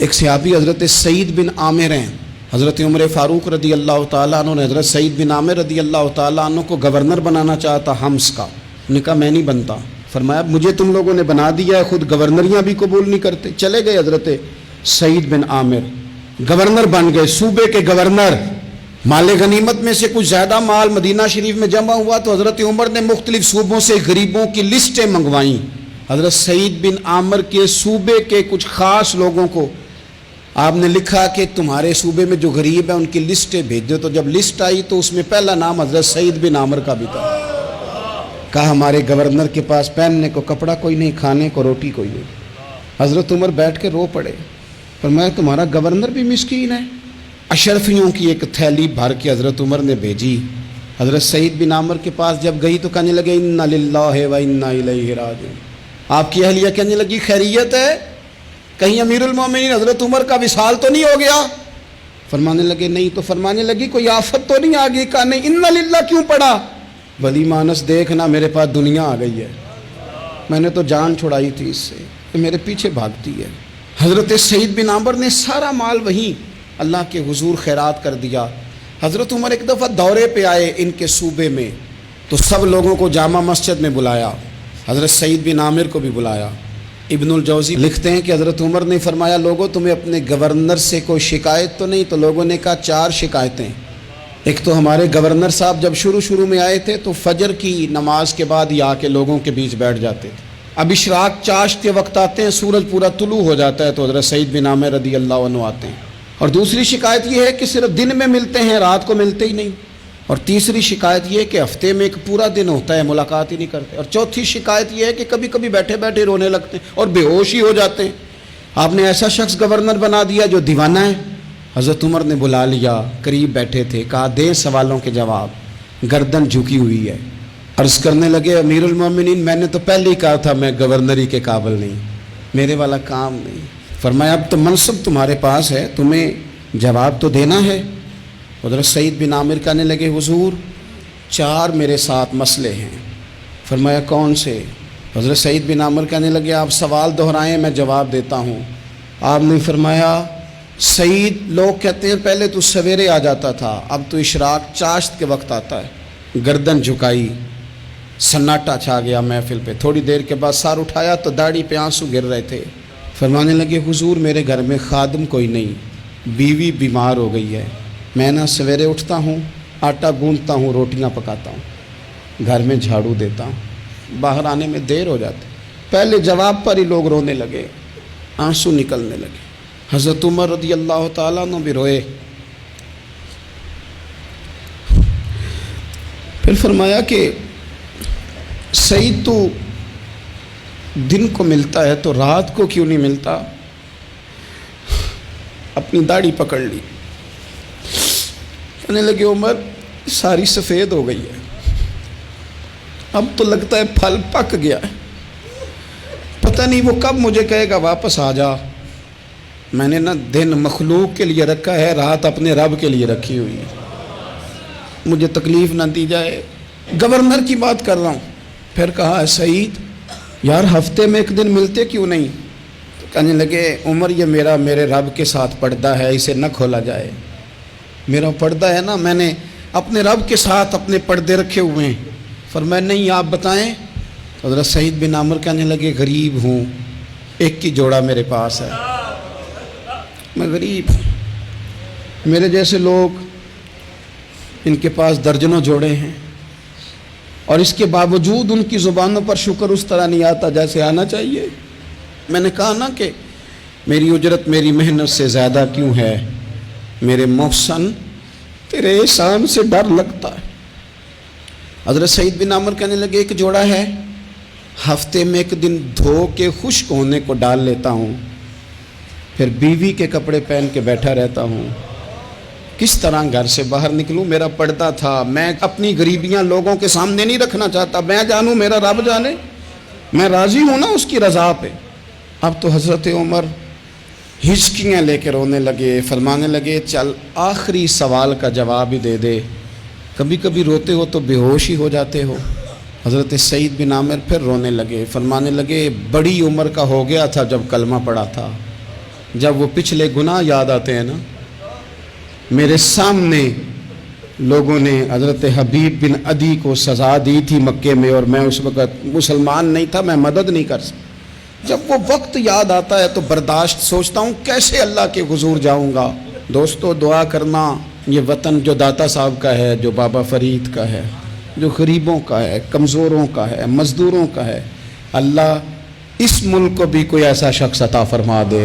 ایک صحابی حضرت سعید بن عامر ہیں، حضرت عمر فاروق رضی اللہ تعالیٰ عنہ نے حضرت سعید بن عامر رضی اللہ تعالیٰ عنہ کو گورنر بنانا چاہتا حمص کا. انہوں نے کہا میں نہیں بنتا. فرمایا مجھے تم لوگوں نے بنا دیا ہے، خود گورنریاں بھی قبول نہیں کرتے. چلے گئے حضرت سعید بن عامر، گورنر بن گئے، صوبے کے گورنر. مال غنیمت میں سے کچھ زیادہ مال مدینہ شریف میں جمع ہوا تو حضرت عمر نے مختلف صوبوں سے غریبوں کی لسٹیں منگوائیں. حضرت سعید بن عامر کے صوبے کے کچھ خاص لوگوں کو آپ نے لکھا کہ تمہارے صوبے میں جو غریب ہیں ان کی لسٹیں بھیج دو. تو جب لسٹ آئی تو اس میں پہلا نام حضرت سعید بن عامر کا بھی تھا. کہا ہمارے گورنر کے پاس پہننے کو کپڑا کوئی نہیں، کھانے کو روٹی کوئی نہیں. حضرت عمر بیٹھ کے رو پڑے. فرمایا تمہارا گورنر بھی مسکین ہے. اشرفیوں کی ایک تھیلی بھر کے حضرت عمر نے بھیجی. حضرت سعید بن عامر کے پاس جب گئی تو کہنے لگے انا للہ و انا الیہ راجعون. آپ کی اہلیہ کہنے لگی خیریت ہے؟ کہیں امیر المومنین حضرت عمر کا وصال تو نہیں ہو گیا؟ فرمانے لگے نہیں. تو فرمانے لگی کوئی آفت تو نہیں آ گئی؟ کہا نہیں. انا للہ کیوں پڑھا؟ ولی مانس دیکھنا میرے پاس دنیا آ گئی ہے، میں نے تو جان چھڑائی تھی اس سے، کہ میرے پیچھے بھاگتی ہے. حضرت سعید بن عامر نے سارا مال وہیں اللہ کے حضور خیرات کر دیا. حضرت عمر ایک دفعہ دورے پہ آئے ان کے صوبے میں تو سب لوگوں کو جامع مسجد میں بلایا، حضرت سعید بن عامر کو بھی بلایا. ابن الجوزی لکھتے ہیں کہ حضرت عمر نے فرمایا لوگوں تمہیں اپنے گورنر سے کوئی شکایت تو نہیں؟ تو لوگوں نے کہا 4 شکایتیں. ایک تو ہمارے گورنر صاحب جب شروع میں آئے تھے تو فجر کی نماز کے بعد ہی آ کے لوگوں کے بیچ بیٹھ جاتے تھے. اب اشراق چاشت کے وقت آتے ہیں، سورج پورا طلوع ہو جاتا ہے تو حضرت سعید بن عامر رضی اللہ عنہ آتے ہیں. اور دوسری شکایت یہ ہے کہ صرف دن میں ملتے ہیں، رات کو ملتے ہی نہیں. اور تیسری شکایت یہ ہے کہ ہفتے میں ایک پورا دن ہوتا ہے ملاقات ہی نہیں کرتے. اور چوتھی شکایت یہ ہے کہ کبھی کبھی بیٹھے بیٹھے رونے لگتے ہیں اور بے ہوش ہی ہو جاتے ہیں. آپ نے ایسا شخص گورنر بنا دیا جو دیوانہ ہے. حضرت عمر نے بلا لیا، قریب بیٹھے تھے، کہا دیں سوالوں کے جواب. گردن جھکی ہوئی ہے. عرض کرنے لگے امیر المومنین میں نے تو پہلے ہی کہا تھا میں گورنری کے قابل نہیں، میرے والا کام نہیں. فرمایا اب تو منصب تمہارے پاس ہے، تمہیں جواب تو دینا ہے. حضرت سعید بن عامر کہنے لگے حضور 4 میرے ساتھ مسئلے ہیں. فرمایا کون سے؟ حضرت سعید بن عامر کہنے لگے آپ سوال دہرائیں میں جواب دیتا ہوں. آپ نے فرمایا سعید لوگ کہتے ہیں پہلے تو سویرے آ جاتا تھا، اب تو اشراق چاشت کے وقت آتا ہے. گردن جھکائی، سناٹا چھا گیا محفل پہ. تھوڑی دیر کے بعد سار اٹھایا تو داڑھی پہ آنسو گر رہے تھے. فرمانے لگے حضور میرے گھر میں خادم کوئی نہیں، بیوی بیمار ہو گئی ہے. میں نہ سویرے اٹھتا ہوں، آٹا گوندتا ہوں، روٹیاں پکاتا ہوں، گھر میں جھاڑو دیتا ہوں، باہر آنے میں دیر ہو جاتی. پہلے جواب پر ہی لوگ رونے لگے، آنسو نکلنے لگے. حضرت عمر رضی اللہ تعالیٰ عنہ بھی روئے. پھر فرمایا کہ سعید تو دن کو ملتا ہے تو رات کو کیوں نہیں ملتا؟ اپنی داڑھی پکڑ لی. کہنے لگے عمر ساری سفید ہو گئی ہے، اب تو لگتا ہے پھل پک گیا ہے، پتہ نہیں وہ کب مجھے کہے گا واپس آ جا. میں نے نا دن مخلوق کے لیے رکھا ہے، رات اپنے رب کے لیے رکھی ہوئی ہے، مجھے تکلیف نہ دی جائے. گورنر کی بات کر رہا ہوں. پھر کہا سعید یار ہفتے میں 1 دن ملتے کیوں نہیں؟ تو کہنے لگے عمر یہ میرے رب کے ساتھ پردہ ہے، اسے نہ کھولا جائے. میرا پردہ ہے نا، میں نے اپنے رب کے ساتھ اپنے پردے رکھے ہوئے ہیں. فرمایا نہیں آپ بتائیں. حضرت سعید بن عامر کہنے لگے غریب ہوں، ایک ہی جوڑا میرے پاس ہے، میں غریب ہوں. میرے جیسے لوگ ان کے پاس درجنوں جوڑے ہیں اور اس کے باوجود ان کی زبانوں پر شکر اس طرح نہیں آتا جیسے آنا چاہیے. میں نے کہا نا کہ میری اجرت میری محنت سے زیادہ کیوں ہے؟ میرے محسن تیرے احسان سے ڈر لگتا ہے. حضرت سعید بن عامر کہنے لگے ایک جوڑا ہے، ہفتے میں 1 دن دھو کے خشک ہونے کو ڈال لیتا ہوں، پھر بیوی کے کپڑے پہن کے بیٹھا رہتا ہوں. کس طرح گھر سے باہر نکلوں؟ میرا پردہ تھا. میں اپنی غریبیاں لوگوں کے سامنے نہیں رکھنا چاہتا، میں جانوں میرا رب جانے، میں راضی ہوں نا اس کی رضا پہ. اب تو حضرت عمر ہچکیاں لے کے رونے لگے. فرمانے لگے چل آخری سوال کا جواب ہی دے دے، کبھی کبھی روتے ہو تو بے ہوش ہی ہو جاتے ہو. حضرت سعید بن عامر پھر رونے لگے. فرمانے لگے بڑی عمر کا ہو گیا تھا جب کلمہ پڑھا تھا، جب وہ پچھلے گناہ یاد آتے ہیں نا، میرے سامنے لوگوں نے حضرت حبیب بن عدی کو سزا دی تھی مکے میں، اور میں اس وقت مسلمان نہیں تھا، میں مدد نہیں کر سکتا۔ جب وہ وقت یاد آتا ہے تو برداشت، سوچتا ہوں کیسے اللہ کے حضور جاؤں گا۔ دوستو دعا کرنا، یہ وطن جو داتا صاحب کا ہے، جو بابا فرید کا ہے، جو غریبوں کا ہے، کمزوروں کا ہے، مزدوروں کا ہے، اللہ اس ملک کو بھی کوئی ایسا شخص عطا فرما دے